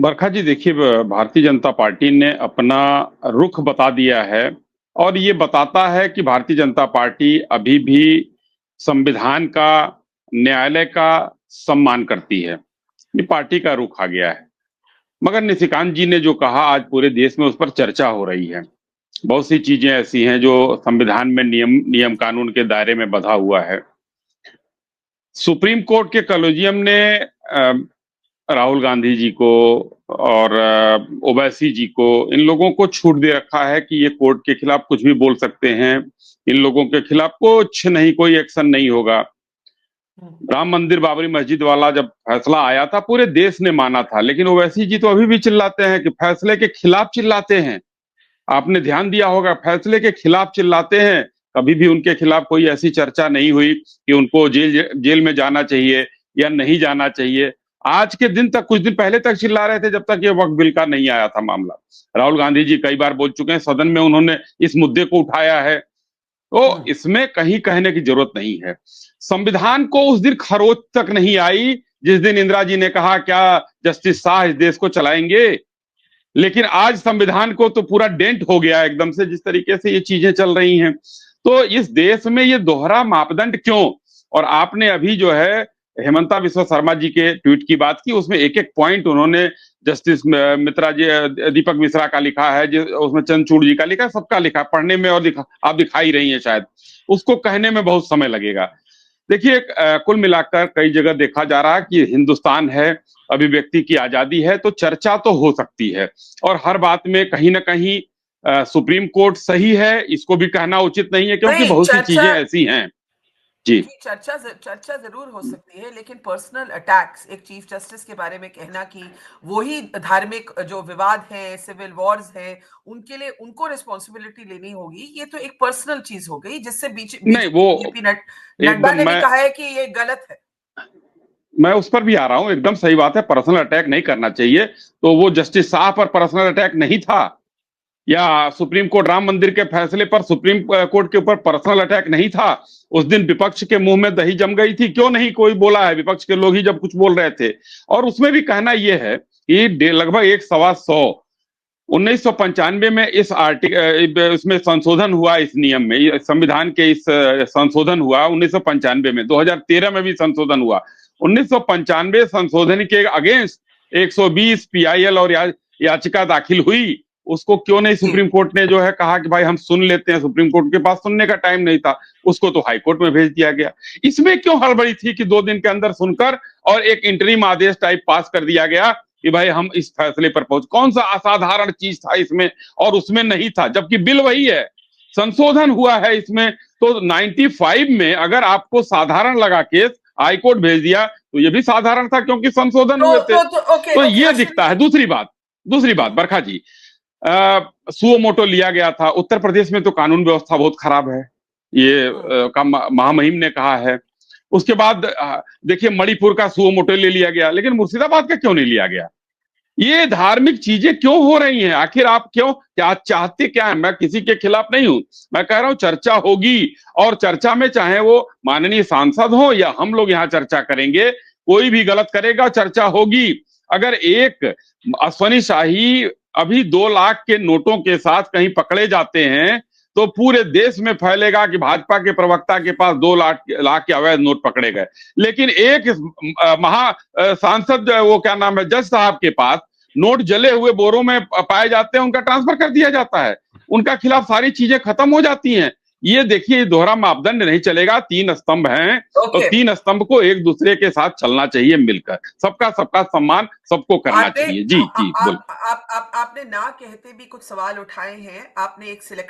बरखा जी देखिए, भारतीय जनता पार्टी ने अपना रुख बता दिया है और ये बताता है कि भारतीय जनता पार्टी अभी भी संविधान का, न्यायालय का सम्मान करती है। ये पार्टी का रुख आ गया है। मगर निशिकांत जी ने जो कहा, आज पूरे देश में उस पर चर्चा हो रही है। बहुत सी चीजें ऐसी हैं जो संविधान में नियम नियम कानून के दायरे में बंधा हुआ है। सुप्रीम कोर्ट के कॉलेजियम ने राहुल गांधी जी को और ओवैसी जी को, इन लोगों को छूट दे रखा है कि ये कोर्ट के खिलाफ कुछ भी बोल सकते हैं। इन लोगों के खिलाफ कुछ नहीं, कोई एक्शन नहीं होगा। राम मंदिर, बाबरी मस्जिद वाला जब फैसला आया था, पूरे देश ने माना था, लेकिन ओवैसी जी तो अभी भी चिल्लाते हैं कि फैसले के खिलाफ चिल्लाते हैं। आपने ध्यान दिया होगा, फैसले के खिलाफ चिल्लाते हैं। कभी भी उनके खिलाफ कोई ऐसी चर्चा नहीं हुई कि उनको जेल जेल में जाना चाहिए या नहीं जाना चाहिए। आज के दिन तक, कुछ दिन पहले तक चिल्ला रहे थे, जब तक ये वक्फ बिल का नहीं आया था मामला। राहुल गांधी जी कई बार बोल चुके हैं, सदन में उन्होंने इस मुद्दे को उठाया है। तो इसमें कहीं कहने की जरूरत नहीं है। संविधान को उस दिन खरोच तक नहीं आई जिस दिन इंदिरा जी ने कहा, क्या जस्टिस शाह इस देश को चलाएंगे। लेकिन आज संविधान को तो पूरा डेंट हो गया एकदम से, जिस तरीके से ये चीजें चल रही हैं। तो इस देश में ये दोहरा मापदंड क्यों? और आपने अभी जो है हेमंता बिस्वा शर्मा जी के ट्वीट की बात की, उसमें एक एक पॉइंट उन्होंने जस्टिस मित्रा जी, दीपक मिश्रा का लिखा है, उसमें चंद्रचूड़ जी का लिखा है, सबका लिखा, पढ़ने में और आप दिखाई रही हैं, शायद उसको कहने में बहुत समय लगेगा। देखिए, कुल मिलाकर कई जगह देखा जा रहा है कि हिंदुस्तान है, अभिव्यक्ति की आजादी है, तो चर्चा तो हो सकती है। और हर बात में कहीं ना कहीं सुप्रीम कोर्ट सही है, इसको भी कहना उचित नहीं है, क्योंकि नहीं, बहुत सी चीजें ऐसी हैं। जी। चर्चा जरूर हो सकती है, लेकिन पर्सनल अटैक्स एक चीफ जस्टिस के बारे में कहना कि वही धार्मिक जो विवाद हैं, सिविल वॉर्स हैं, उनके लिए उनको रिस्पॉन्सिबिलिटी लेनी होगी, ये तो एक पर्सनल चीज हो गई, जिससे नहीं, वो बीजेपी नड्डा एकदम, ने भी कहा है कि ये गलत है। मैं उस पर भी आ रहा हूं। एकदम सही बात है, पर्सनल अटैक नहीं करना चाहिए। तो वो जस्टिस शाह पर पर्सनल अटैक नहीं था, या सुप्रीम कोर्ट राम मंदिर के फैसले पर सुप्रीम कोर्ट के ऊपर पर्सनल अटैक नहीं था। उस दिन विपक्ष के मुंह में दही जम गई थी, क्यों नहीं कोई बोला है? विपक्ष के लोग ही जब कुछ बोल रहे थे। और उसमें भी कहना यह है कि लगभग 1 सवा 100 1995 में इस आर्टिकल, इसमें संशोधन हुआ, इस नियम में, संविधान के इस संशोधन हुआ 1995 में, 2013 में भी संशोधन हुआ। 1995 संशोधन के अगेंस्ट 120 पीआईएल और याचिका दाखिल हुई। उसको क्यों नहीं सुप्रीम कोर्ट ने जो है कहा कि भाई हम सुन लेते हैं? सुप्रीम कोर्ट के पास सुनने का टाइम नहीं था, उसको तो हाई कोर्ट में भेज दिया गया। इसमें क्यों हड़बड़ी थी कि 2 दिन के अंदर सुनकर और एक इंटरिम आदेश टाइप पास कर दिया गया कि भाई हम इस फैसले पर पहुंच? कौन सा असाधारण चीज था इसमें? और उसमें नहीं था, जबकि बिल वही है, संशोधन हुआ है इसमें। तो 95 में अगर आपको साधारण लगा केस, हाईकोर्ट भेज दिया, तो ये भी साधारण था, क्योंकि संशोधन हुए थे। ओके, तो ये अश्विन दिखता जी। है। दूसरी बात बरखा जी, सुओ मोटो लिया गया था। उत्तर प्रदेश में तो कानून व्यवस्था बहुत खराब है, ये का महामहिम ने कहा है। उसके बाद देखिए, मणिपुर का सुओ मोटो ले लिया गया, लेकिन मुर्शिदाबाद का क्यों नहीं लिया गया? ये धार्मिक चीजें क्यों हो रही हैं? आखिर आप क्यों, क्या चाहते क्या है? मैं किसी के खिलाफ नहीं हूं, मैं कह रहा हूं चर्चा होगी। और चर्चा में चाहे वो माननीय सांसद हो या हम लोग यहाँ चर्चा करेंगे, कोई भी गलत करेगा, चर्चा होगी। अगर एक अश्वनी शाही अभी 2 लाख के नोटों के साथ कहीं पकड़े जाते हैं, तो पूरे देश में फैलेगा कि भाजपा के प्रवक्ता के पास 2 लाख के अवैध नोट पकड़े गए। लेकिन एक महा सांसद, वो क्या नाम है, जज साहब के पास नोट जले हुए बोरों में पाए जाते हैं, उनका ट्रांसफर कर दिया जाता है, उनका खिलाफ सारी चीजें खत्म हो जाती हैं। ये देखिए, दोहरा मापदंड नहीं चलेगा। 3 स्तंभ हैं, तो ओके, 3 स्तंभ को एक दूसरे के साथ चलना चाहिए मिलकर। सबका सम्मान सबको करना आपने चाहिए। जी जी, बोल। आपने ना कहते भी कुछ सवाल उठाए हैं, आपने एक सिलेक्ट